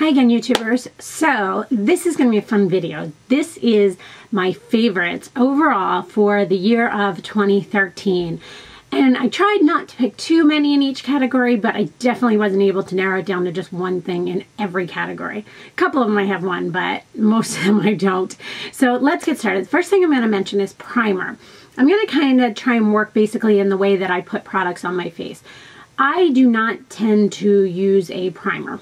Hi again, YouTubers. So this is going to be a fun video. This is my favorites overall for the year of 2013. And I tried not to pick too many in each category, but I definitely wasn't able to narrow it down to just one thing in every category. A couple of them I have one, but most of them I don't. So let's get started. The first thing I'm going to mention is primer. I'm going to kind of try and work basically in the way that I put products on my face. I do not tend to use a primer.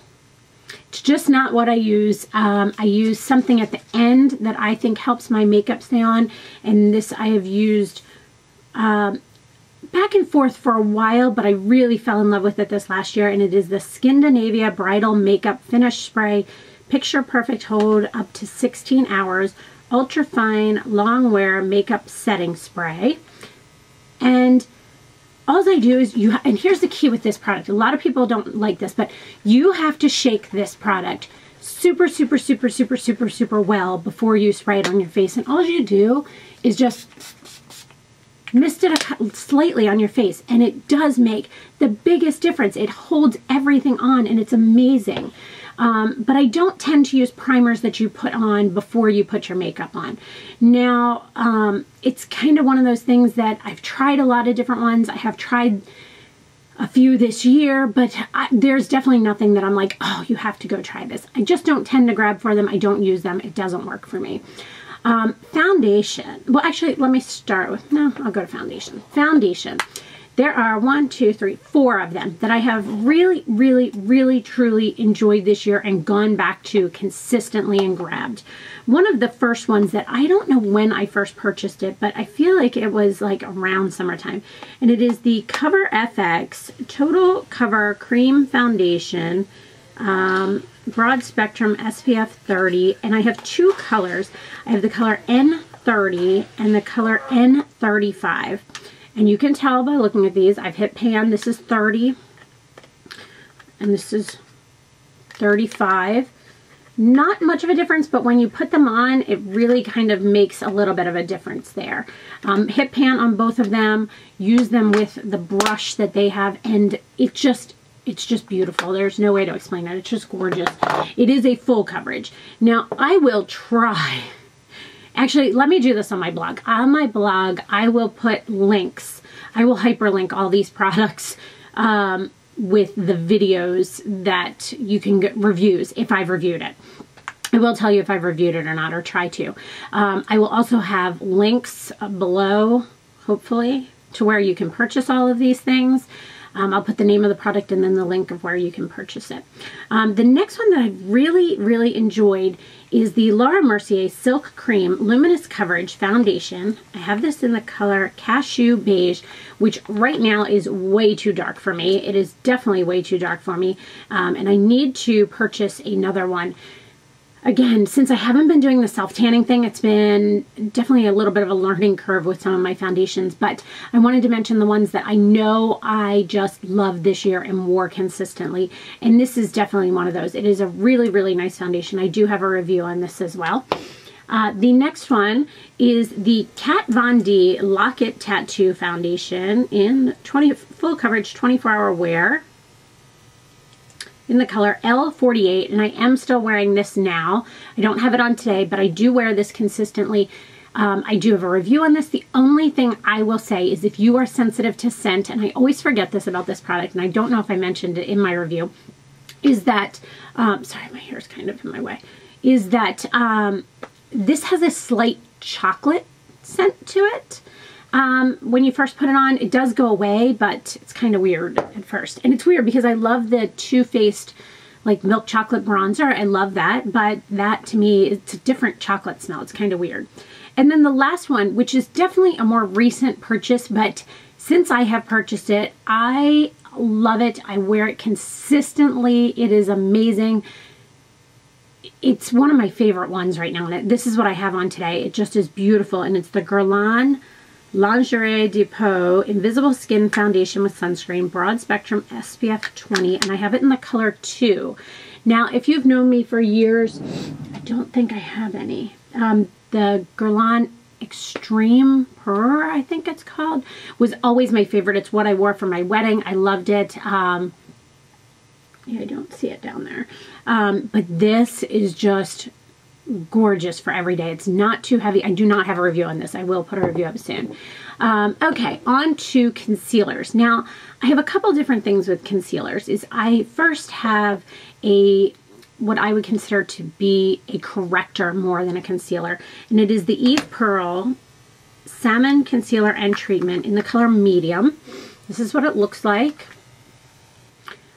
It's just not what I use. I use something at the end that I think helps my makeup stay on, and this I have used back and forth for a while, but I really fell in love with it this last year, and it is the Skindinavia Bridal Makeup Finish Spray Picture Perfect Hold up to 16 hours Ultra Fine Long Wear Makeup Setting Spray. And all I do is, and here's the key with this product. A lot of people don't like this, but you have to shake this product super, super, super, super, super, super well before you spray it on your face. And all you do is just mist it slightly on your face, and it does make the biggest difference. It holds everything on, and it's amazing. But I don't tend to use primers that you put on before you put your makeup on. Now, it's kind of one of those things that I've tried a lot of different ones. I have tried a few this year, but there's definitely nothing that I'm like, oh, you have to go try this. I just don't tend to grab for them. I don't use them. It doesn't work for me. Foundation. Well, actually, let me start with, no, I'll go to foundation. Foundation. There are 4 of them that I have really, really, really, truly enjoyed this year and gone back to consistently and grabbed. One of the first ones that I don't know when I first purchased it, but I feel like it was like around summertime. And it is the Cover FX Total Cover Cream Foundation, Broad Spectrum SPF 30. And I have 2 colors. I have the color N30 and the color N35. And you can tell by looking at these, I've hit pan. This is 30, and this is 35. Not much of a difference, but when you put them on, it really kind of makes a little bit of a difference there. Hit pan on both of them. Use them with the brush that they have, and it's just beautiful. There's no way to explain it. It's just gorgeous. It is a full coverage. Now, I will try. Actually, let me do this on my blog. On my blog, I will put links. I will hyperlink all these products with the videos that you can get reviews if I've reviewed it. I will tell you if I've reviewed it or not, or try to. I will also have links below, hopefully, to where you can purchase all of these things. I'll put the name of the product and then the link of where you can purchase it. The next one that I've really, really enjoyed is the Laura Mercier Silk Cream Luminous Coverage Foundation. I have this in the color Cashew Beige, which right now is way too dark for me. It is definitely way too dark for me, and I need to purchase another one. Again, since I haven't been doing the self-tanning thing, it's been definitely a little bit of a learning curve with some of my foundations, but I wanted to mention the ones that I know I just love this year and wore consistently, and this is definitely one of those. It is a really, really nice foundation. I do have a review on this as well. The next one is the Kat Von D Lock It Tattoo Foundation in full coverage 24-hour wear, in the color L48, and I am still wearing this now. I don't have it on today, but I do wear this consistently. I do have a review on this. The only thing I will say is if you are sensitive to scent, and I always forget this about this product, and I don't know if I mentioned it in my review, is that, sorry, my hair is kind of in my way, is that this has a slight chocolate scent to it. When you first put it on, it does go away, but it's kind of weird at first. And it's weird because I love the Too Faced like milk chocolate bronzer. I love that, but that to me, it's a different chocolate smell. It's kind of weird. And then the last one, which is definitely a more recent purchase, but since I have purchased it, I love it. I wear it consistently. It is amazing. It's one of my favorite ones right now. And this is what I have on today. It just is beautiful. And it's the Guerlain Lingere Depot Invisible Skin Foundation with Sunscreen, Broad Spectrum SPF 20, and I have it in the color 2. Now, if you've known me for years, I don't think I have any. The Guerlain Extreme Purr, I think it's called, was always my favorite. It's what I wore for my wedding. I loved it. Yeah, I don't see it down there. But this is just gorgeous for every day. It's not too heavy. I do not have a review on this. I will put a review up soon. Okay, on to concealers. Now, I have a couple different things with concealers. I first have what I would consider to be a corrector more than a concealer, and it is the Eve Pearl Salmon Concealer and Treatment in the color Medium. This is what it looks like.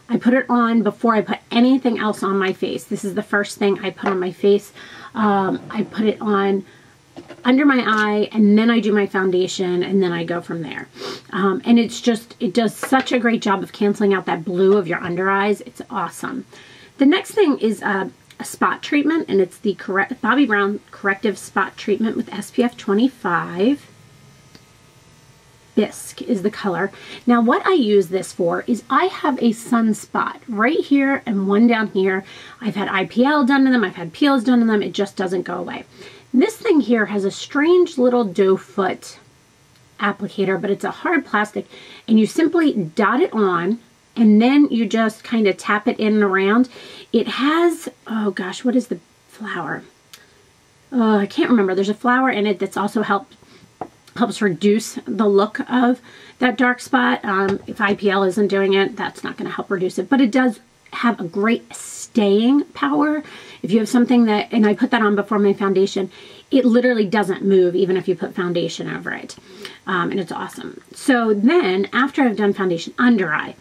I put it on before I put anything else on my face. This is the first thing I put on my face. I put it on under my eye, and then I do my foundation, and then I go from there. And it does such a great job of canceling out that blue of your under eyes. It's awesome. The next thing is a spot treatment, and it's the Bobbi Brown Corrective Spot Treatment with SPF 25. Bisque is the color. Now, what I use this for is I have a sunspot right here and one down here. I've had IPL done to them. I've had peels done to them. It just doesn't go away. This thing here has a strange little doe foot applicator, but it's a hard plastic, and you simply dot it on, and then you just kind of tap it in and around. It has, oh gosh, what is the flower? I can't remember. There's a flower in it that's also helps reduce the look of that dark spot. If IPL isn't doing it, that's not going to help reduce it, but it does have a great staying power. If you have something that, and I put that on before my foundation, it literally doesn't move even if you put foundation over it. And it's awesome. So then after I've done foundation, under eye.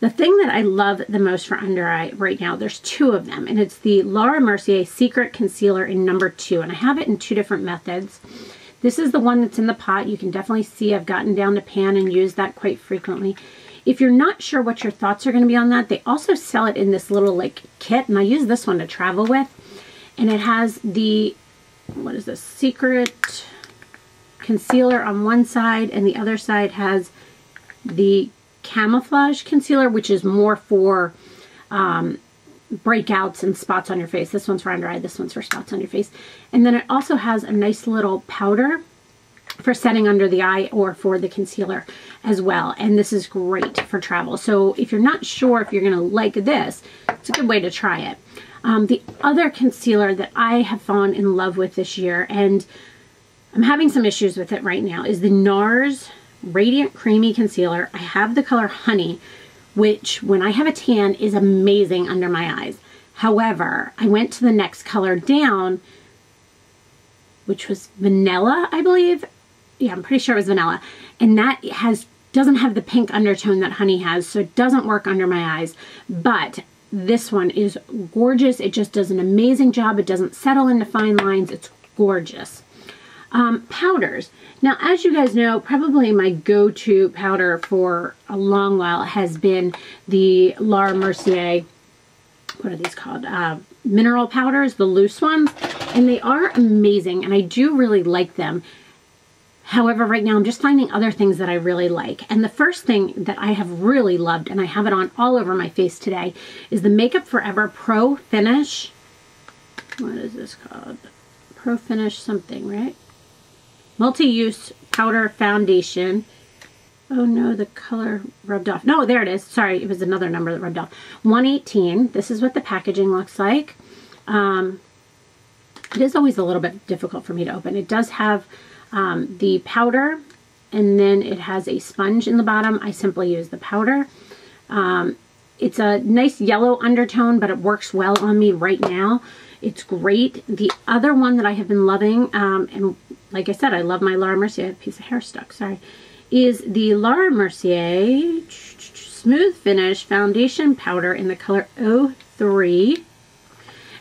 The thing that I love the most for under eye right now, there's two of them, and it's the Laura Mercier Secret Concealer in number 2, and I have it in 2 different methods. This is the one that's in the pot. You can definitely see I've gotten down to pan and used that quite frequently. If you're not sure what your thoughts are going to be on that, they also sell it in this little like kit, and I use this one to travel with. And it has the, what is this, Secret Concealer on one side, and the other side has the Campoflage Concealer, which is more for breakouts and spots on your face. This one's for under eye, this one's for spots on your face. And then it also has a nice little powder for setting under the eye or for the concealer as well. And this is great for travel. So if you're not sure if you're going to like this, it's a good way to try it. The other concealer that I have fallen in love with this year, and I'm having some issues with it right now, is the NARS Radiant Creamy Concealer. I have the color Honey, which when I have a tan is amazing under my eyes. However, I went to the next color down, which was Vanilla, I believe. Yeah, I'm pretty sure it was Vanilla. And that doesn't have the pink undertone that Honey has, so it doesn't work under my eyes. But this one is gorgeous. It just does an amazing job. It doesn't settle into fine lines. It's gorgeous. Powders. Now, as you guys know, probably my go-to powder for a long while has been the Laura Mercier, what are these called? Mineral powders, the loose ones. And they are amazing, and I do really like them. However, right now I'm just finding other things that I really like. And the first thing that I have really loved, and I have it on all over my face today, is the Makeup Forever Pro Finish. What is this called? Pro Finish something, right? Multi-use powder foundation. Oh no, the color rubbed off. No, there it is. Sorry, it was another number that rubbed off. 118. This is what the packaging looks like. It is always a little bit difficult for me to open. It does have the powder, and then it has a sponge in the bottom. I simply use the powder. It's a nice yellow undertone, but it works well on me right now. It's great. The other one that I have been loving, and like I said, I love my Laura Mercier, I have a piece of hair stuck, sorry, is the Laura Mercier Smooth Finish Foundation Powder in the color 03.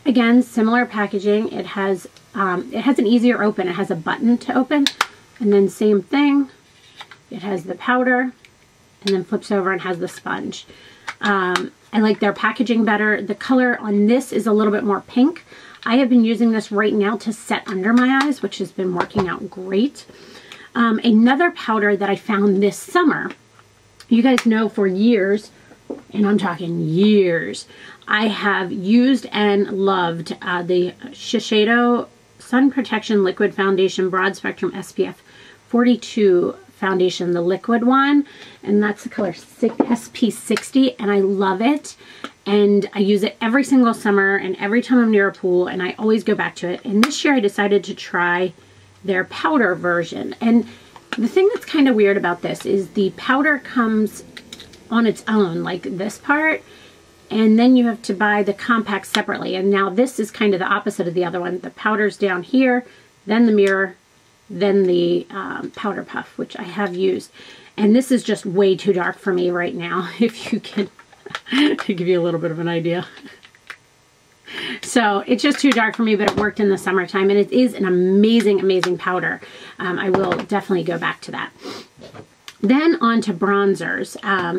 Again, similar packaging. It has an easier open. It has a button to open, and then same thing. It has the powder, and then flips over and has the sponge. I like their packaging better. The color on this is a little bit more pink. I have been using this right now to set under my eyes, which has been working out great. Another powder that I found this summer, you guys know for years, and I'm talking years, I have used and loved the Shiseido Sun Protection Liquid Foundation Broad Spectrum SPF 42 foundation, the liquid one, and that's the color SP60, and I love it. and I use it every single summer and every time I'm near a pool, and I always go back to it. And this year I decided to try their powder version. And the thing that's kind of weird about this is the powder comes on its own, like this part, and then you have to buy the compact separately. And now this is kind of the opposite of the other one. The powder's down here, then the mirror, then the powder puff, which I have used. And this is just way too dark for me right now, if you can to give you a little bit of an idea. So it's just too dark for me, but it worked in the summertime, and it is an amazing, amazing powder. I will definitely go back to that. Then on to bronzers,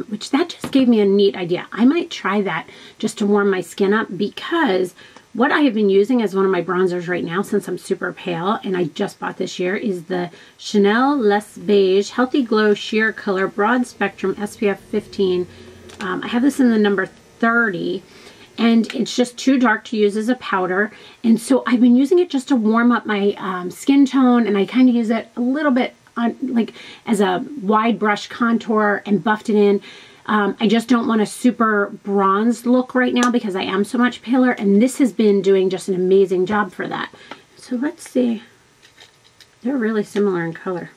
which that just gave me a neat idea. I might try that just to warm my skin up, because what I have been using as one of my bronzers right now, since I'm super pale, and I just bought this year, is the Chanel Les Beige Healthy Glow Sheer Color Broad Spectrum SPF 15. I have this in the number 30, and it's just too dark to use as a powder. And so I've been using it just to warm up my skin tone, and I kind of use it a little bit on, like as a wide brush contour and buffed it in. I just don't want a super bronzed look right now because I am so much paler, and this has been doing just an amazing job for that. So let's see. They're really similar in color.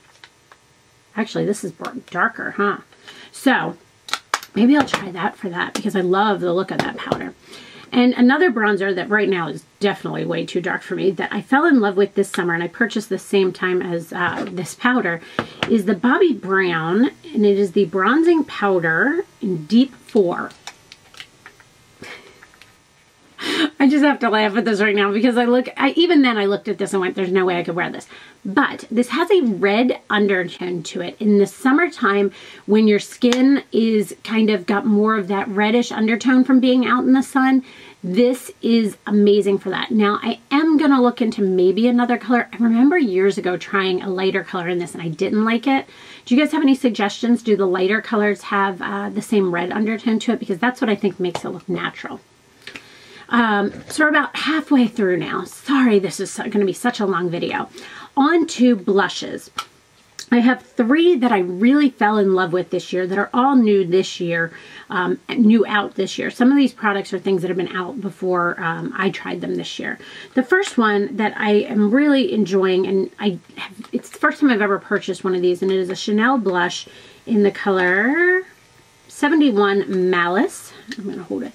Actually, this is darker, huh? So maybe I'll try that for that, because I love the look of that powder. And another bronzer that right now is definitely way too dark for me, that I fell in love with this summer, and I purchased the same time as this powder, is the Bobbi Brown, and it is the bronzing powder in Deep 4. I just have to laugh at this right now, because even then I looked at this and went, there's no way I could wear this. But this has a red undertone to it. In the summertime, when your skin is kind of got more of that reddish undertone from being out in the sun, this is amazing for that. Now, I am going to look into maybe another color. I remember years ago trying a lighter color in this, and I didn't like it. Do you guys have any suggestions? Do the lighter colors have the same red undertone to it? Because that's what I think makes it look natural. So we're about halfway through now. Sorry, this is going to be such a long video. On to blushes. I have 3 that I really fell in love with this year that are all new this year, new out this year. Some of these products are things that have been out before I tried them this year. The first one that I am really enjoying, and it's the first time I've ever purchased one of these, and it is a Chanel blush in the color 71 Malice. I'm going to hold it.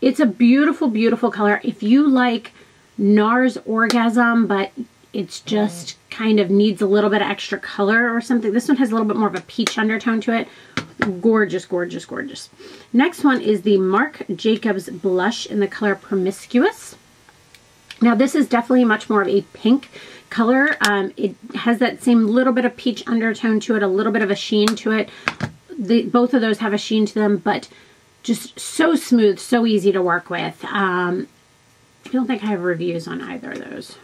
It's a beautiful, beautiful color. If you like NARS Orgasm, but it's just kind of needs a little bit of extra color or something. This one has a little bit more of a peach undertone to it. Gorgeous, gorgeous, gorgeous. Next one is the Marc Jacobs blush in the color Promiscuous. Now this is definitely much more of a pink color. It has that same little bit of peach undertone to it, a little bit of a sheen to it. Both of those have a sheen to them, but just so smooth, so easy to work with. I don't think I have reviews on either of those.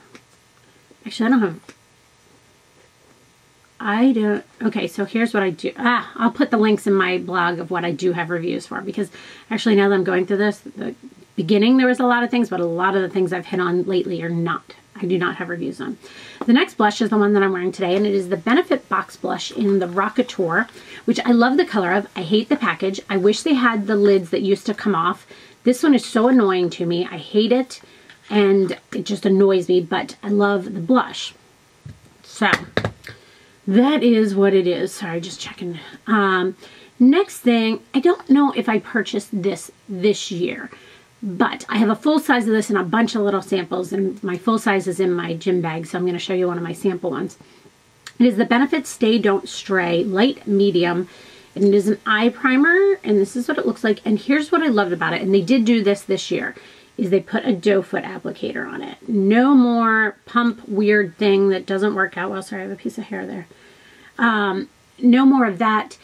Actually, okay, so here's what I do. I'll put the links in my blog of what I do have reviews for, because actually now that I'm going through this, the beginning there was a lot of things, but a lot of the things I've hit on lately are not. I do not have reviews on. The next blush is the one that I'm wearing today, and it is the Benefit Box Blush in the Rockatuer, which I love the color of. I hate the package. I wish they had the lids that used to come off. This one is so annoying to me. I hate it, and it just annoys me, but I love the blush. So that is what it is. Sorry, just checking. Next thing, I don't know if I purchased this year, but I have a full size of this and a bunch of little samples, and my full size is in my gym bag, so I'm going to show you one of my sample ones. It is the Benefit Stay Don't Stray Light Medium, and it is an eye primer, and this is what it looks like. And here's what I loved about it, and they did do this year, is they put a doe foot applicator on it. No more pump weird thing that doesn't work out well. Sorry, I have a piece of hair there. No more of that.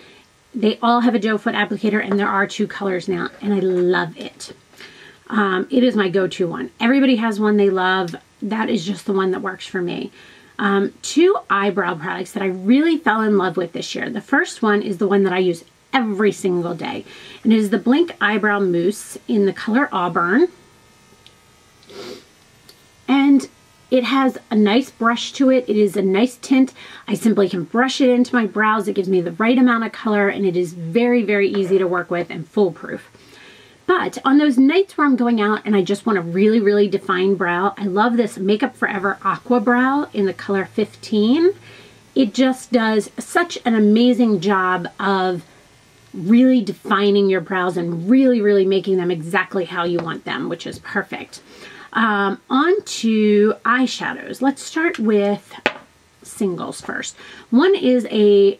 They all have a doe foot applicator, and there are 2 colors now, and I love it. It is my go-to one. Everybody has one they love. That is just the one that works for me. 2 eyebrow products that I really fell in love with this year. The first one is the one that I use every single day, and it is the Blinc Eyebrow Mousse in the color Auburn. And it has a nice brush to it. It is a nice tint. I simply can brush it into my brows. It gives me the right amount of color, and it is very, very easy to work with and foolproof. But on those nights where I'm going out and I just want a really, really defined brow, I love this Makeup Forever Aqua Brow in the color 15. It just does such an amazing job of really defining your brows and really, really making them exactly how you want them, which is perfect. On to eyeshadows. Let's start with singles first. One is a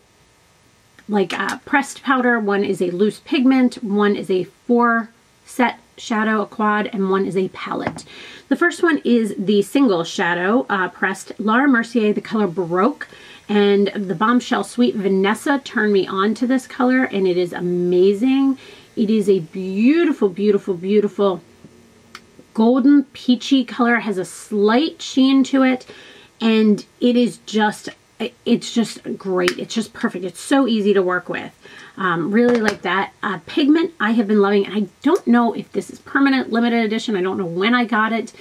pressed powder, one is a loose pigment, one is a 4-set shadow, a quad, and one is a palette. The first one is the single shadow pressed Laura Mercier, the color Baroque, and the Bombshell Sweet Vanessa turned me on to this color, and it is amazing. It is a beautiful, beautiful, beautiful golden peachy color. It has a slight sheen to it, and it is just, it's just great. It's just perfect. It's so easy to work with. Really like that. Pigment I have been loving, and I don't know if this is permanent, limited edition. I don't know when I got it,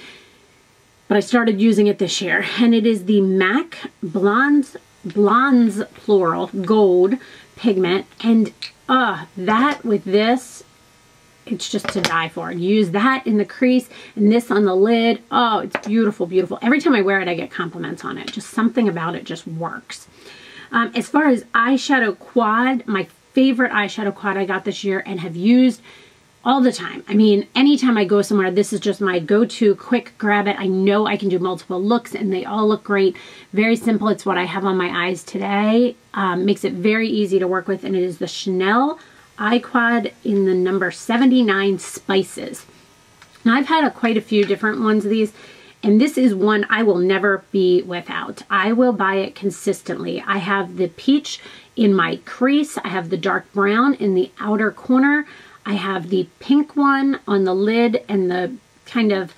but I started using it this year, and it is the MAC Blondes Plural Gold pigment, and that with this, it's just to die for. Use that in the crease and this on the lid. Oh, it's beautiful, beautiful. Every time I wear it, I get compliments on it. Just something about it just works. As far as eyeshadow quad, my favorite eyeshadow quad I got this year and have used all the time. I mean, anytime I go somewhere, this is just my go-to quick grab it. I know I can do multiple looks and they all look great. Very simple. It's what I have on my eyes today. Makes it very easy to work with, and it is the Chanel Eye Quad in the number 79 Spices. Now, I've had quite a few different ones of these, and this is one I will never be without. I will buy it consistently. I have the peach in my crease. I have the dark brown in the outer corner. I have the pink one on the lid and the kind of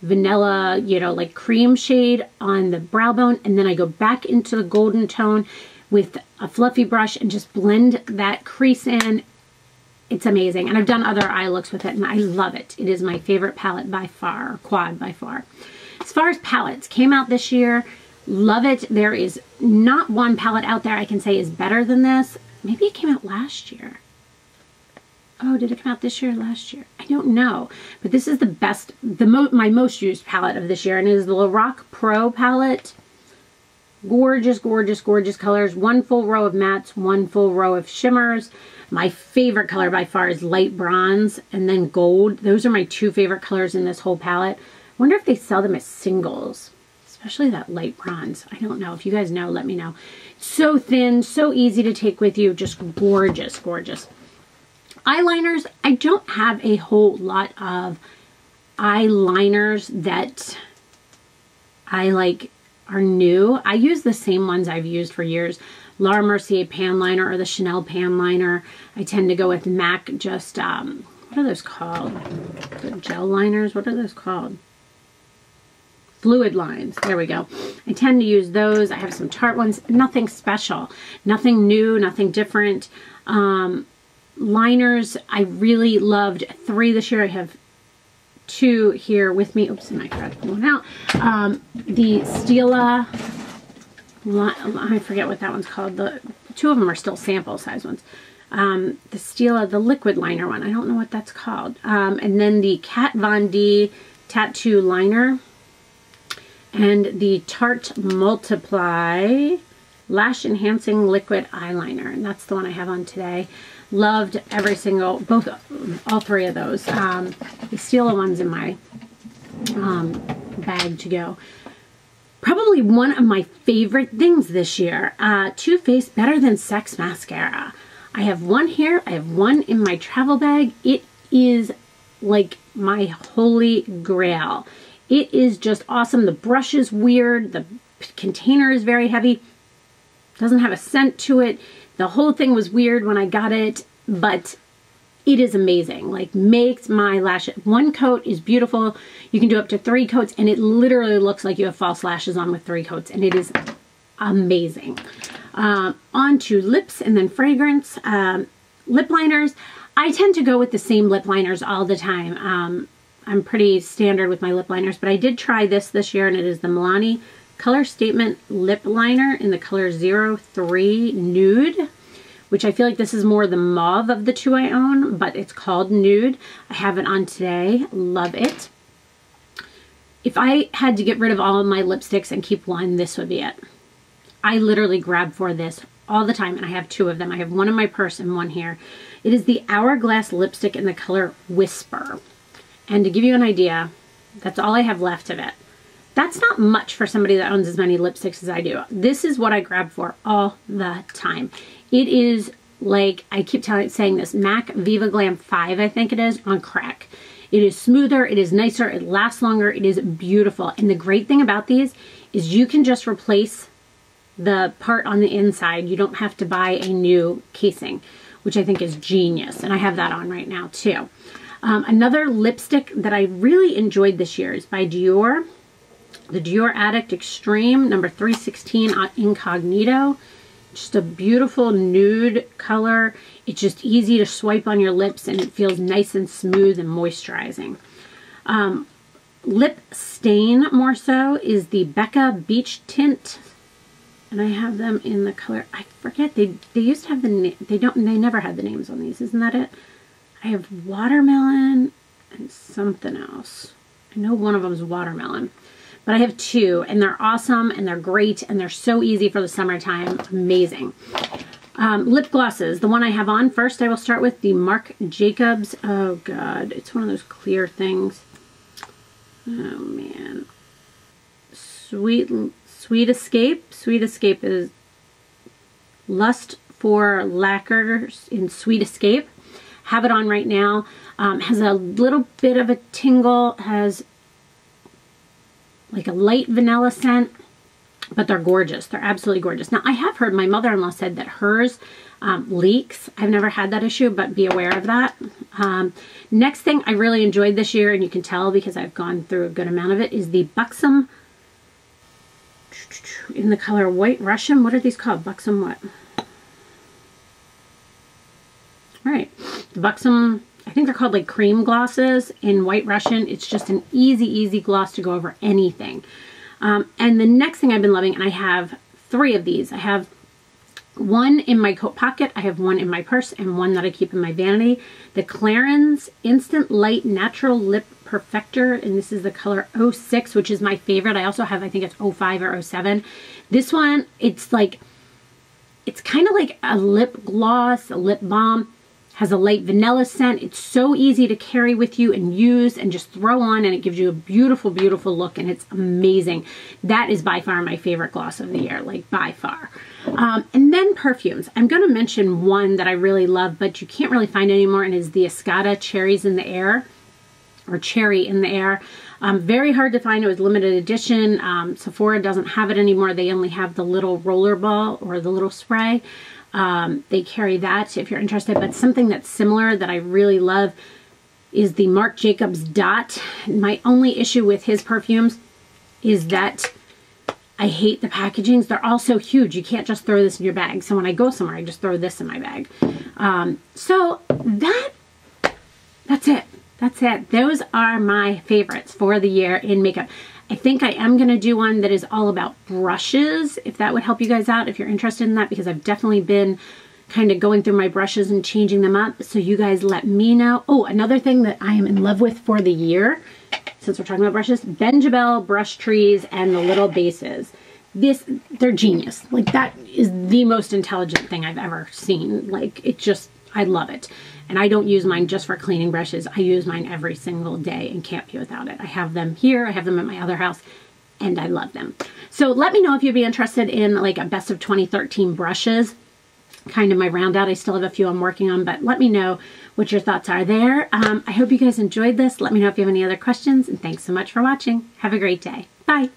vanilla, you know, like cream shade on the brow bone. And then I go back into the golden tone with a fluffy brush and just blend that crease in. It's amazing. And I've done other eye looks with it, and I love it. It is my favorite palette by far, quad by far. As far as palettes, came out this year. Love it. There is not one palette out there I can say is better than this. Maybe it came out last year. Oh, did it come out this year or last year? I don't know. But this is the best, my most used palette of this year, and it is the Lorac Pro palette. Gorgeous, gorgeous, gorgeous colors. One full row of mattes, one full row of shimmers. My favorite color by far is light bronze and then gold. Those are my two favorite colors in this whole palette. I wonder if they sell them as singles, especially that light bronze. I don't know. If you guys know, let me know. So thin, so easy to take with you. Just gorgeous, gorgeous. Eyeliners, I don't have a whole lot of eyeliners that I like are new. I use the same ones I've used for years. Laura Mercier pan liner or the Chanel pan liner. I tend to go with MAC, just, what are those called? The gel liners? What are those called? Fluid lines. There we go. I tend to use those. I have some Tarte ones. Nothing special. Nothing new. Nothing different. Liners, I really loved 3 this year. I have 2 here with me. Oops, and I forgot to pull one out. The Stila, I forget what that one's called. The 2 of them are still sample size ones. The Stila, the liquid liner one. I don't know what that's called. And then the Kat Von D Tattoo Liner. And the Tarte Multiply Lash Enhancing Liquid Eyeliner. And that's the one I have on today. Loved every single, all 3 of those. The Stila one's in my bag to go. Probably one of my favorite things this year, Too Faced Better Than Sex Mascara. I have one here. I have one in my travel bag. It is like my holy grail. It is just awesome. The brush is weird. The container is very heavy. Doesn't have a scent to it. The whole thing was weird when I got it, but it is amazing. Like, makes my lashes. 1 coat is beautiful. You can do up to 3 coats, and it literally looks like you have false lashes on with 3 coats, and it is amazing. On to lips and then fragrance. Lip liners. I tend to go with the same lip liners all the time. I'm pretty standard with my lip liners, but I did try this year, and it is the Milani Color Statement Lip Liner in the color 03 Nude, which I feel like this is more the mauve of the two I own, but it's called Nude. I have it on today. Love it. If I had to get rid of all of my lipsticks and keep one, this would be it. I literally grab for this all the time, and I have two of them. I have one in my purse and one here. It is the Hourglass lipstick in the color Whisper. And to give you an idea, that's all I have left of it. That's not much for somebody that owns as many lipsticks as I do. This is what I grab for all the time. It is like, I keep saying this, MAC Viva Glam 5, I think it is, on crack. It is smoother, it is nicer, it lasts longer, it is beautiful. And the great thing about these is you can just replace the part on the inside. You don't have to buy a new casing, which I think is genius. And I have that on right now too. Another lipstick that I really enjoyed this year is by Dior. The Dior Addict Extreme, number 316 on Incognito. Just a beautiful nude color. It's just easy to swipe on your lips and it feels nice and smooth and moisturizing. Lip stain more so is the Becca Beach Tint. And I have them in the color, I forget, they used to have the, they never had the names on these, isn't that it? I have watermelon and something else. I know one of them is watermelon. But I have two, and they're awesome, and they're great, and they're so easy for the summertime. Amazing. Lip glosses. The one I have on first, I will start with the Marc Jacobs. Oh, God. It's one of those clear things. Oh, man. Sweet Escape. Sweet Escape is Lust for Lacquers in Sweet Escape. Have it on right now. Has a little bit of a tingle. Has like a light vanilla scent, but they're gorgeous. They're absolutely gorgeous. Now, I have heard, my mother-in-law said that hers leaks. I've never had that issue, but be aware of that. Next thing I really enjoyed this year, and you can tell because I've gone through a good amount of it, is the Buxom in the color White Russian. What are these called? Buxom what? All right. The Buxom, I think they're called like cream glosses in White Russian. It's just an easy gloss to go over anything. And the next thing I've been loving, and I have 3 of these. I have one in my coat pocket, I have one in my purse, and one that I keep in my vanity. The Clarins Instant Light Natural Lip Perfector, and this is the color 06, which is my favorite. I also have, I think it's 05 or 07. This one, it's like, it's kind of like a lip gloss, a lip balm. Has a light vanilla scent. It's so easy to carry with you and use and just throw on, and it gives you a beautiful, beautiful look, and it's amazing. That is by far my favorite gloss of the year, like by far. And then perfumes. I'm going to mention one that I really love, but you can't really find anymore, and is the Escada Cherries in the Air, or Cherry in the Air. Very hard to find. It was limited edition. Sephora doesn't have it anymore. They only have the little roller ball or the little spray. They carry that if you're interested, but something that's similar that I really love is the Marc Jacobs Dot. My only issue with his perfumes is that I hate the packagings. They're all so huge. You can't just throw this in your bag. So when I go somewhere, I just throw this in my bag. So that's it. That's it. Those are my favorites for the year in makeup. I think I am going to do one that is all about brushes, if that would help you guys out, if you're interested in that, because I've definitely been kind of going through my brushes and changing them up. So you guys let me know. Oh, another thing that I am in love with for the year, since we're talking about brushes, Benjabel brush trees and the little bases. They're genius. Like, that is the most intelligent thing I've ever seen. Like, it just, I love it. And I don't use mine just for cleaning brushes. I use mine every single day and can't be without it. I have them here. I have them at my other house, and I love them. So let me know if you'd be interested in like a best of 2013 brushes, kind of my round out. I still have a few I'm working on, but let me know what your thoughts are there. I hope you guys enjoyed this. Let me know if you have any other questions, and thanks so much for watching. Have a great day. Bye.